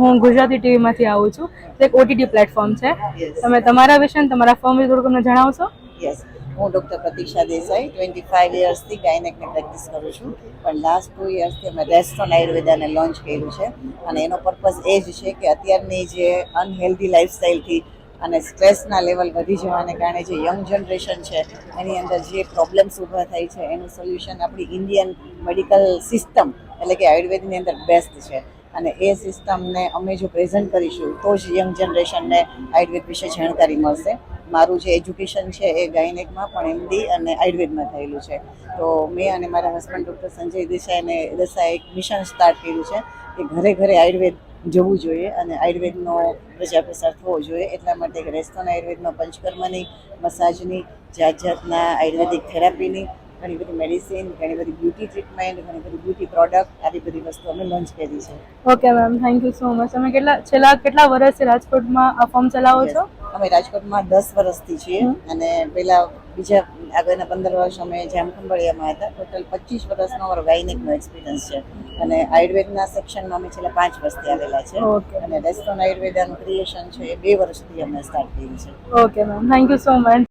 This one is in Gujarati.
હું ગુજરાતી ટીવીમાંથી આવું છું. તે એક ઓટીટી પ્લેટફોર્મ છે. યસ તમે તમારા વિશે અને તમારા ફર્મ વિશે થોડુંક અમને જણાવશો? યસ હું ડૉક્ટર પ્રતીક્ષા દેસાઈ 25 યર્સથી ગાયનેકની પ્રેક્ટિસ કરું છું. પણ લાસ્ટ 2 યર્સથી અમે રેસ્ટોન આયુર્વેદાને લોન્ચ કર્યું છે. અને એનો પર્પઝ એ જ છે કે અત્યારની જે અનહેલ્ધી લાઈફસ્ટાઈલથી અને સ્ટ્રેસના લેવલ વધી જવાને કારણે જે યંગ જનરેશન છે એની અંદર જે પ્રોબ્લેમ્સ ઊભા થાય છે એનું સોલ્યુશન આપણી ઇન્ડિયન મેડિકલ સિસ્ટમ એટલે કે આયુર્વેદની અંદર બેસ્ટ છે. અને એ સિસ્ટમને અમે જો પ્રેઝન્ટ કરીશું તો જ યંગ જનરેશનને આયુર્વેદ વિશે જાણકારી મળશે. મારું જે એજ્યુકેશન છે એ ગાયનેકમાં પણ એમડી અને આયુર્વેદમાં થયેલું છે. તો મેં અને મારા હસબન્ડ ડૉક્ટર સંજય દેસાઈએ એક મિશન સ્ટાર્ટ કર્યું છે કે ઘરે ઘરે આયુર્વેદ જવું જોઈએ અને આયુર્વેદનો પ્રચાર પ્રસાર થવો જોઈએ. એટલા માટે રેસ્ટોન આયુર્વેદમાં પંચકર્મની, મસાજની, જાતના આયુર્વેદિક થેરાપીની ઘણી બધી મેડિસિન, ઘણી બધી બ્યુટી ટ્રીટમેન્ટ, ઘણી બધી બ્યુટી પ્રોડક્ટ આવી બધી વસ્તુ અમે લોન્ચ કરી છે. Okay ma'am, thank you so much. તમે છેલ્લા કેટલા વર્ષથી રાજકોટમાં આ ફોર્મ ચલાવો યસ છો? અમે રાજકોટમાં 10 વર્ષથી છીએ અને પહેલા બીજા આગળના 15 વર્ષ અમે જામખંભાળિયામાં હતા. ટોટલ 25 વર્ષનો અમારો ગાયનેકનો એક્સપિરિયન્સ છે. અને આયુર્વેદના સેક્શનમાં અમે છેલ્લા 5 વર્ષથી આવેલા છે. ઓકે. અને રેસ્ટોન આયુર્વેદાનું ક્રિએશન છે એ 2 વર્ષથી અમે સ્ટાર્ટ કર્યું છે. Okay ma'am, thank you so much.